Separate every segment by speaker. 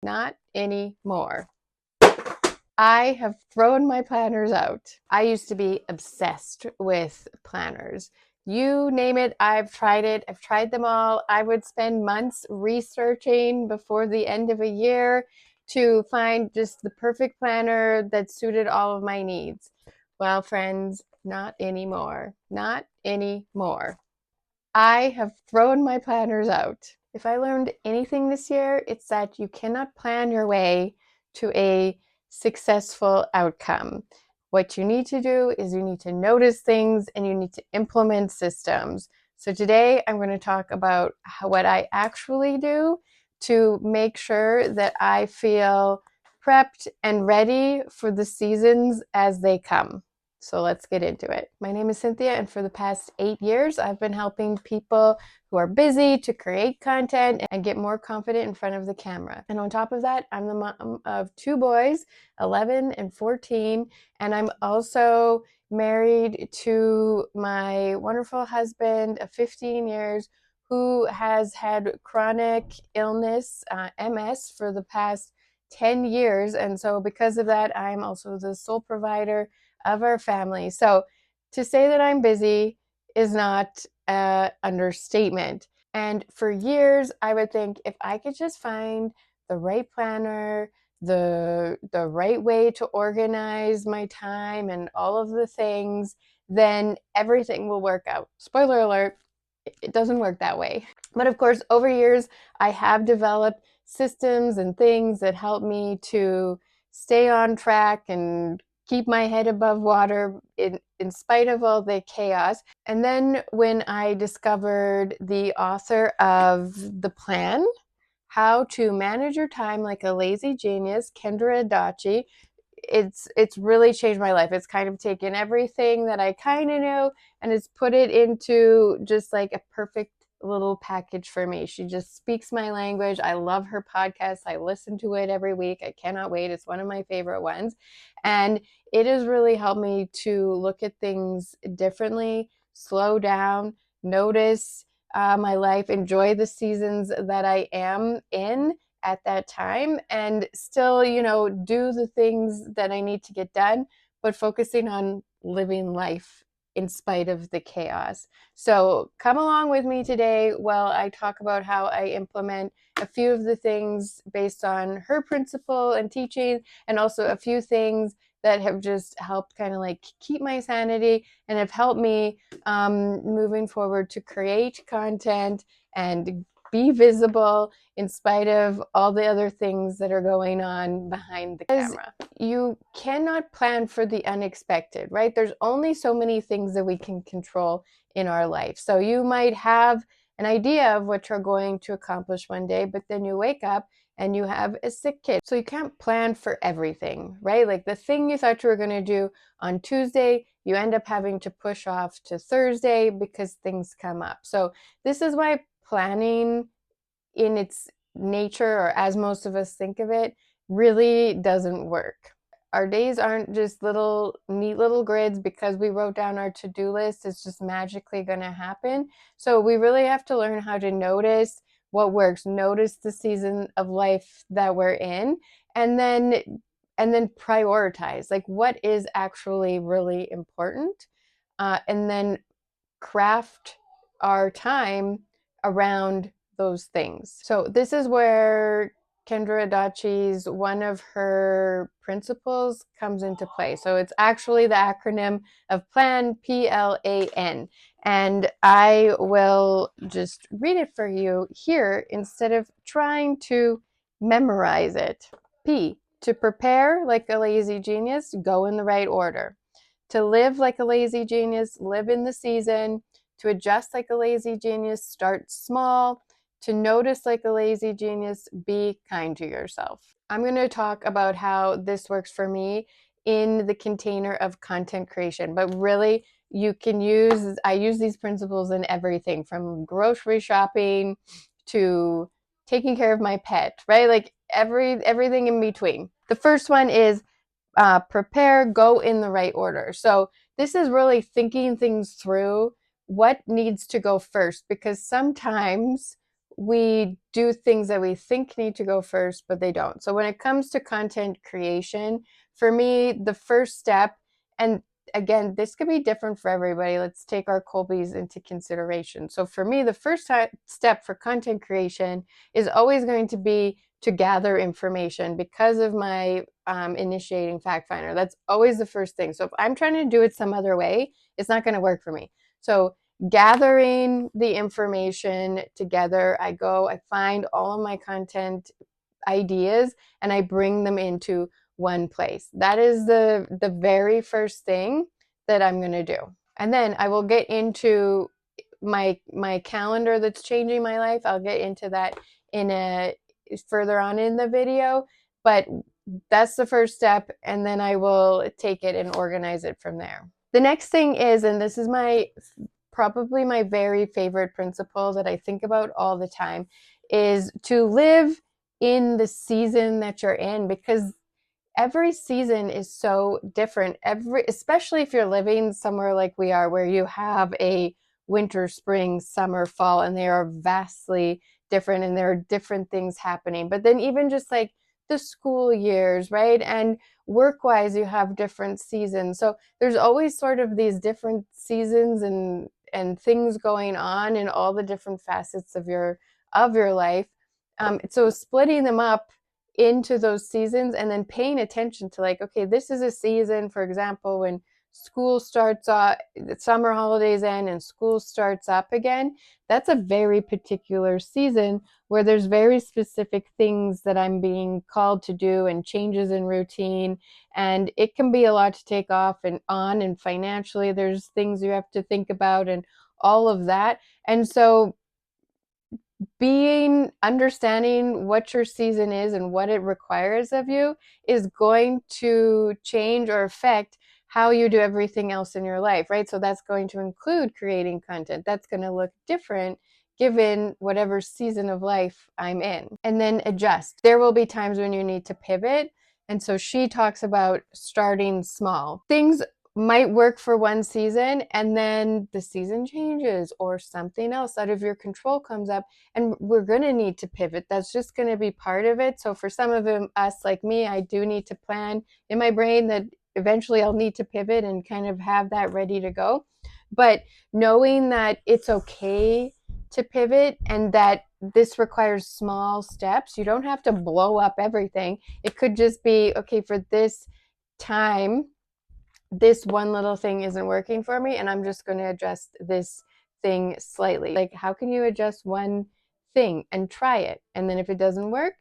Speaker 1: Not anymore. I have thrown my planners out. I used to be obsessed with planners. You name it, I've tried it. I've tried them all. I would spend months researching before the end of a year to find just the perfect planner that suited all of my needs. Well, friends, not anymore. Not anymore. I have thrown my planners out. If I learned anything this year, it's that you cannot plan your way to a successful outcome. What you need to do is you need to notice things and you need to implement systems. So today I'm going to talk about what I actually do to make sure that I feel prepped and ready for the seasons as they come. So let's get into it. My name is Cynthia, and for the past 8 years, I've been helping people who are busy to create content and get more confident in front of the camera. And on top of that, I'm the mom of 2 boys, 11 and 14, and I'm also married to my wonderful husband of 15 years who has had chronic illness, MS, for the past 10 years. And so because of that, I'm also the sole provider of our family. So to say that I'm busy is not an understatement. And for years, I would think if I could just find the right planner, the right way to organize my time and all of the things, then everything will work out. Spoiler alert, it doesn't work that way. But of course, over years, I have developed systems and things that help me to stay on track and keep my head above water in spite of all the chaos. And then when I discovered the author of The P.L.A.N, How to Manage Your Time Like a Lazy Genius, Kendra Adachi, it's really changed my life. It's kind of taken everything that I kind of know and it's put it into just like a perfect little package for me. She just speaks my language. I love her podcast. I listen to it every week. I cannot wait. It's one of my favorite ones. And it has really helped me to look at things differently, slow down, notice my life, enjoy the seasons that I am in at that time, and still, do the things that I need to get done, but focusing on living life in spite of the chaos. So come along with me today while I talk about how I implement a few of the things based on her principle and teaching, and also a few things that have just helped kind of like keep my sanity and have helped me moving forward to create content and be visible in spite of all the other things that are going on behind the camera. You cannot plan for the unexpected, right? There's only so many things that we can control in our life. So you might have an idea of what you're going to accomplish one day, but then you wake up and you have a sick kid. So you can't plan for everything, right? Like the thing you thought you were going to do on Tuesday, you end up having to push off to Thursday because things come up. So this is why planning in its nature, or as most of us think of it, really doesn't work. Our days aren't just neat little grids because we wrote down our to-do list. It's just magically going to happen. So we really have to learn how to notice what works, notice the season of life that we're in, and then prioritize, like what is actually really important, and then craft our time around those things. So this is where Kendra Adachi's, one of her principles comes into play. So it's actually the acronym of P.L.A.N, P.L.A.N. And I will just read it for you here instead of trying to memorize it. P, to prepare like a lazy genius, go in the right order. To live like a lazy genius, live in the season. To adjust like a lazy genius, start small. To notice like a lazy genius, be kind to yourself. I'm going to talk about how this works for me in the container of content creation, but really I use these principles in everything from grocery shopping to taking care of my pet, right? Like everything in between. The first one is prepare, go in the right order. So this is really thinking things through, what needs to go first, because sometimes we do things that we think need to go first, but they don't. So when it comes to content creation, for me, the first step, and again, this could be different for everybody. Let's take our Colbys into consideration. So for me, the first step for content creation is always going to be to gather information because of my initiating fact finder. That's always the first thing. So if I'm trying to do it some other way, it's not going to work for me. So gathering the information together, I find all of my content ideas and I bring them into one place. That is the very first thing that I'm going to do. And then I will get into my calendar that's changing my life. I'll get into that in a further on in the video, but that's the first step, and then I will take it and organize it from there. The next thing is, and this is probably my very favorite principle that I think about all the time, is to live in the season that you're in, because every season is so different. Especially if you're living somewhere like we are, where you have a winter, spring, summer, fall, and they are vastly different, and there are different things happening. But then even just like the school years, right? And work-wise, you have different seasons. So there's always sort of these different seasons and things going on in all the different facets of your life. So splitting them up into those seasons and then paying attention to, like, okay, this is a season, for example, when school starts off, summer holidays end and school starts up again. That's a very particular season where there's very specific things that I'm being called to do and changes in routine, and it can be a lot to take off and on, and financially there's things you have to think about and all of that. And so understanding what your season is and what it requires of you is going to change or affect how you do everything else in your life, right? So that's going to include creating content. That's going to look different given whatever season of life I'm in. And then adjust. There will be times when you need to pivot. And so she talks about starting small. Things might work for one season, and then the season changes or something else out of your control comes up, and we're going to need to pivot. That's just going to be part of it. So for some of us, like me, I do need to plan in my brain that eventually I'll need to pivot and kind of have that ready to go. But knowing that it's okay to pivot and that this requires small steps, you don't have to blow up everything. It could just be, okay, for this time, this one little thing isn't working for me, and I'm just going to adjust this thing slightly. Like, how can you adjust one thing and try it? And then if it doesn't work,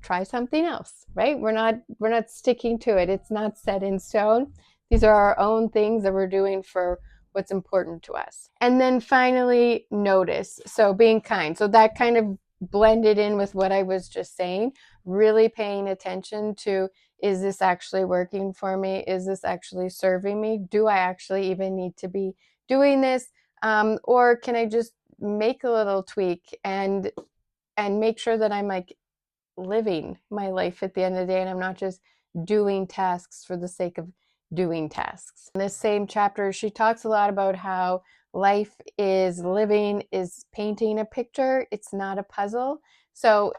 Speaker 1: try something else, right? We're not sticking to it. It's not set in stone. These are our own things that we're doing for what's important to us. And then finally, notice. So being kind. So that kind of blended in with what I was just saying, really paying attention to, is this actually working for me? Is this actually serving me? Do I actually even need to be doing this? Or can I just make a little tweak and make sure that I'm like living my life at the end of the day, and I'm not just doing tasks for the sake of doing tasks. In this same chapter, she talks a lot about how life is painting a picture. It's not a puzzle. So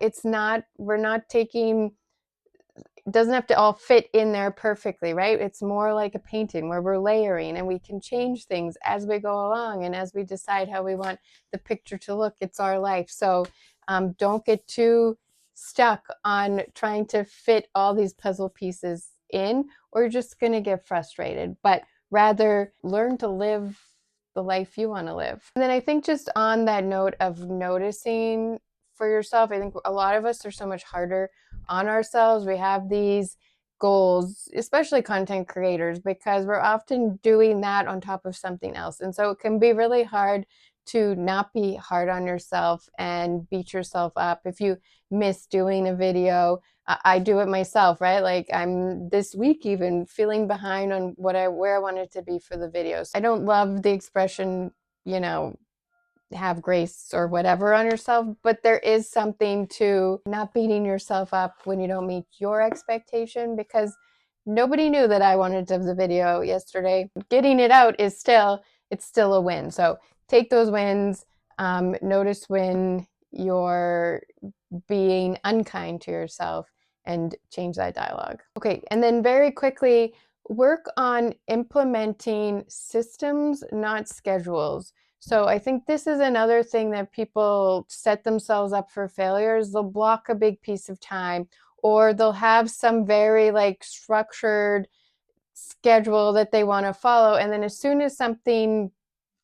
Speaker 1: we're not taking, it doesn't have to all fit in there perfectly, right? It's more like a painting where we're layering and we can change things as we go along and as we decide how we want the picture to look. It's our life. So don't get too stuck on trying to fit all these puzzle pieces in, or you're just going to get frustrated, but rather learn to live the life you want to live. And then I think, just on that note of noticing for yourself, I think a lot of us are so much harder on ourselves. We have these goals, especially content creators, because we're often doing that on top of something else. And so it can be really hard to not be hard on yourself and beat yourself up if you miss doing a video. I do it myself, right? Like, I'm this week even feeling behind on where I wanted to be for the videos. I don't love the expression, have grace or whatever on yourself, but there is something to not beating yourself up when you don't meet your expectation, because nobody knew that I wanted to have the video yesterday. Getting it out is still a win. So take those wins. Notice when you're being unkind to yourself, and change that dialogue. Okay, and then very quickly, work on implementing systems, not schedules. So I think this is another thing that people set themselves up for failures. They'll block a big piece of time, or they'll have some very like structured schedule that they want to follow. And then as soon as something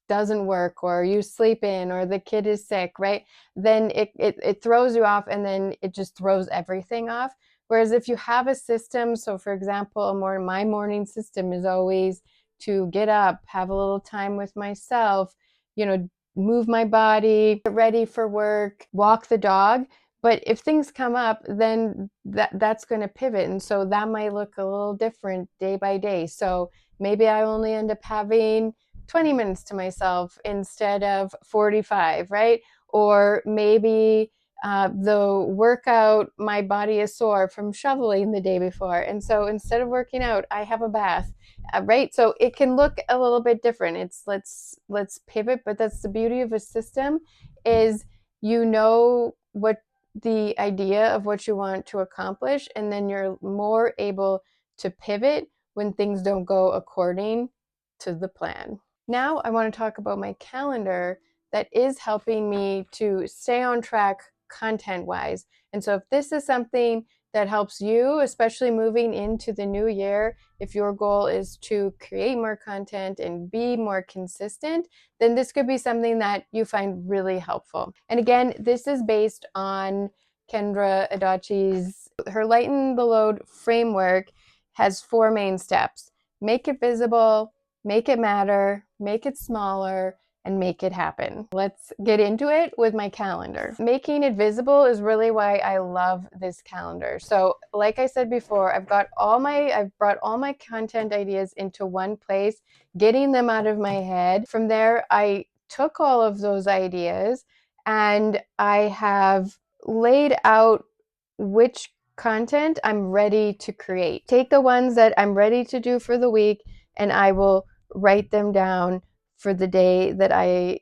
Speaker 1: doesn't work, or you sleep in, or the kid is sick, right, then it throws you off, and then it just throws everything off. Whereas if you have a system, so for example, my morning system is always to get up, have a little time with myself, move my body, get ready for work, walk the dog. But if things come up, then that's going to pivot, and so that might look a little different day by day. So maybe I only end up having 20 minutes to myself instead of 45, right? Or maybe the workout, my body is sore from shoveling the day before. And so instead of working out, I have a bath, right? So it can look a little bit different. It's let's pivot, but that's the beauty of a system, is what the idea of what you want to accomplish, and then you're more able to pivot when things don't go according to the plan. Now I want to talk about my calendar that is helping me to stay on track content-wise. And so if this is something that helps you, especially moving into the new year, if your goal is to create more content and be more consistent, then this could be something that you find really helpful. And again, this is based on Kendra Adachi's, her Lighten the Load framework has 4 main steps. Make it visible, make it matter, make it smaller, and make it happen. Let's get into it with my calendar. Making it visible is really why I love this calendar. So like I said before, I've brought all my content ideas into one place, getting them out of my head. From there, I took all of those ideas and I have laid out which content I'm ready to create. Take the ones that I'm ready to do for the week, and I will write them down for the day that I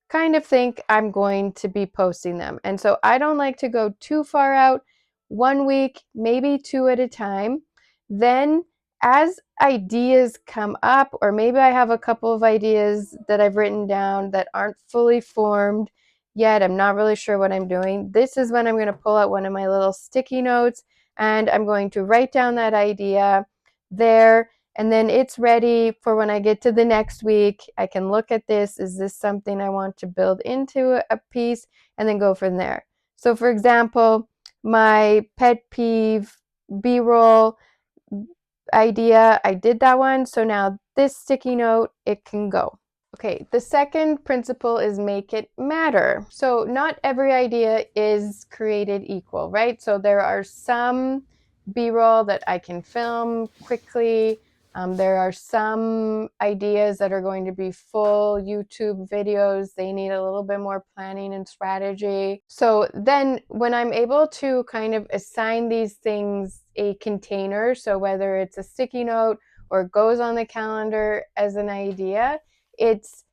Speaker 1: kind of think I'm going to be posting them. And so I don't like to go too far out, 1 week, maybe 2 at a time. Then as ideas come up, or maybe I have a couple of ideas that I've written down that aren't fully formed yet, I'm not really sure what I'm doing, this is when I'm going to pull out one of my little sticky notes, and I'm going to write down that idea there. And then it's ready for when I get to the next week. I can look at this. Is this something I want to build into a piece? And then go from there. So for example, my pet peeve B-roll idea, I did that one. So now this sticky note, it can go. Okay, the second principle is make it matter. So not every idea is created equal, right? So there are some B-roll that I can film quickly. There are some ideas that are going to be full YouTube videos. They need a little bit more planning and strategy. So then when I'm able to kind of assign these things a container, so whether it's a sticky note or it goes on the calendar as an idea, it's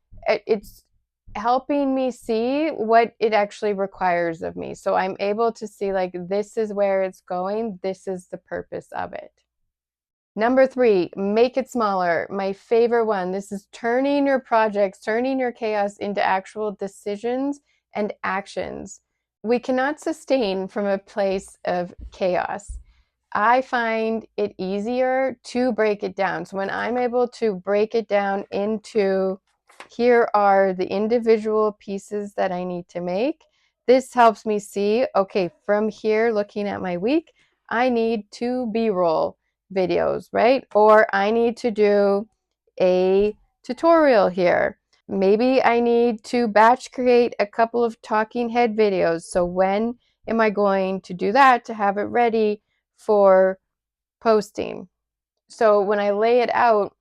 Speaker 1: helping me see what it actually requires of me. So I'm able to see, like, this is where it's going. This is the purpose of it. Number 3, make it smaller. My favorite one. This is turning your projects, turning your chaos into actual decisions and actions. We cannot sustain from a place of chaos. I find it easier to break it down. So when I'm able to break it down into, here are the individual pieces that I need to make, this helps me see, okay, from here, looking at my week, I need 2 B-roll videos, right? Or I need to do a tutorial here. Maybe I need to batch create a couple of talking head videos. So when am I going to do that to have it ready for posting? So when I lay it out,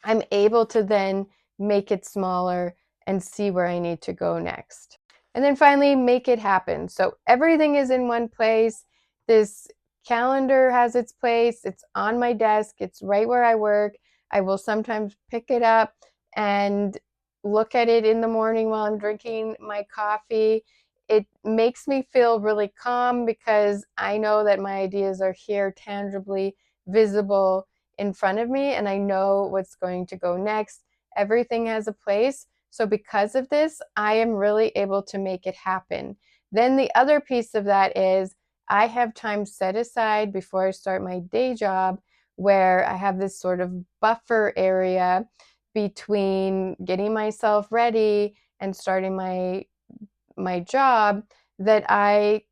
Speaker 1: I'm able to then make it smaller and see where I need to go next. And then finally, make it happen. So everything is in one place. This calendar has its place. It's on my desk. It's right where I work. I will sometimes pick it up and look at it in the morning while I'm drinking my coffee. it makes me feel really calm because I know that my ideas are here tangibly visible in front of me, and I know what's going to go next. Everything has a place. So because of this, I am really able to make it happen. Then the other piece of that is I have time set aside before I start my day job where I have this sort of buffer area between getting myself ready and starting my job, that I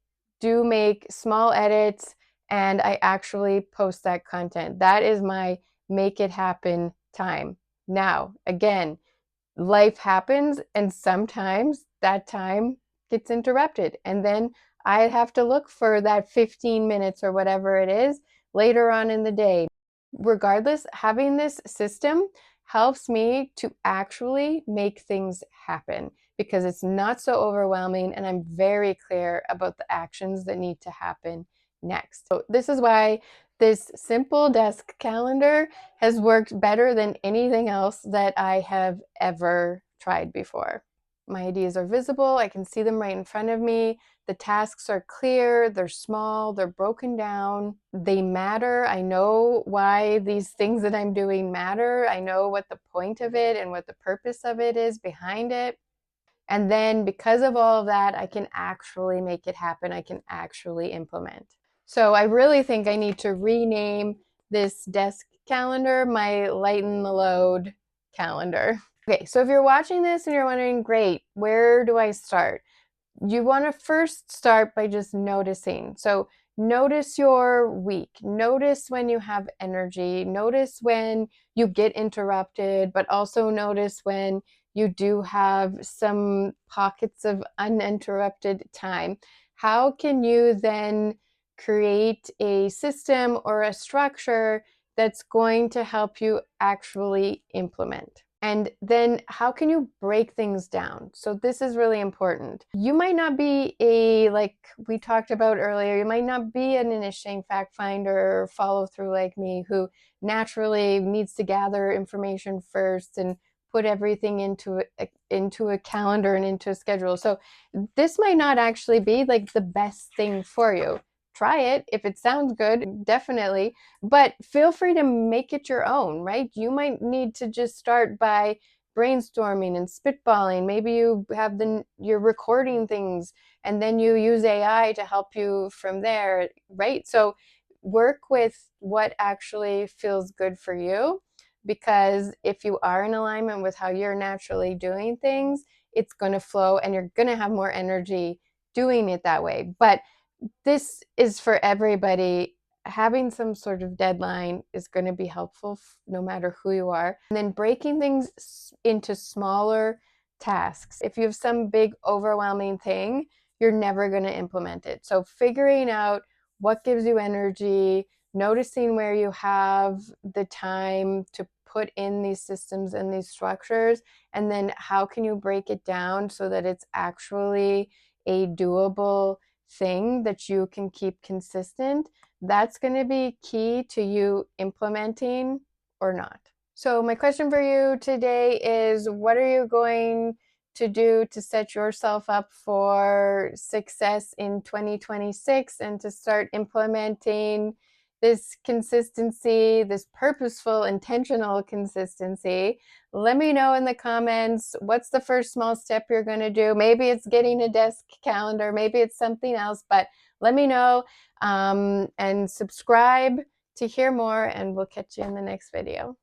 Speaker 1: do make small edits and I actually post that content. That is my make it happen time. Now, again, life happens and sometimes that time gets interrupted. And then I have to look for that 15 minutes or whatever it is later on in the day. Regardless, having this system helps me to actually make things happen because it's not so overwhelming and I'm very clear about the actions that need to happen next. So this is why this simple desk calendar has worked better than anything else that I have ever tried before. My ideas are visible, I can see them right in front of me. The tasks are clear, they're small, they're broken down, they matter. I know why these things that I'm doing matter. I know what the point of it and what the purpose of it is behind it. And then because of all of that, I can actually make it happen. I can actually implement. So I really think I need to rename this desk calendar my Lighten the Load calendar. Okay, so if you're watching this and you're wondering, great, where do I start? You want to first start by just noticing. So notice your week. Notice when you have energy. Notice when you get interrupted, but also notice when you do have some pockets of uninterrupted time. How can you then create a system or a structure that's going to help you actually implement? And then how can you break things down? So this is really important. You might not be like we talked about earlier, you might not be an initiating fact finder or follow through like me who naturally needs to gather information first and put everything into a calendar and into a schedule. So this might not actually be like the best thing for you. Try it. If it sounds good, definitely. But feel free to make it your own, right? You might need to just start by brainstorming and spitballing. Maybe you have you're recording things and then you use AI to help you from there, right? So work with what actually feels good for you, because if you are in alignment with how you're naturally doing things, it's going to flow and you're going to have more energy doing it that way. But this is for everybody. Having some sort of deadline is going to be helpful no matter who you are. And then breaking things into smaller tasks. If you have some big overwhelming thing, you're never going to implement it. So figuring out what gives you energy, noticing where you have the time to put in these systems and these structures, and then how can you break it down so that it's actually a doable thing that you can keep consistent. That's going to be key to you implementing or not. So my question for you today is, what are you going to do to set yourself up for success in 2026 and to start implementing this consistency, this purposeful, intentional consistency? Let me know in the comments, what's the first small step you're going to do? Maybe it's getting a desk calendar, maybe it's something else, but let me know, and subscribe to hear more, and we'll catch you in the next video.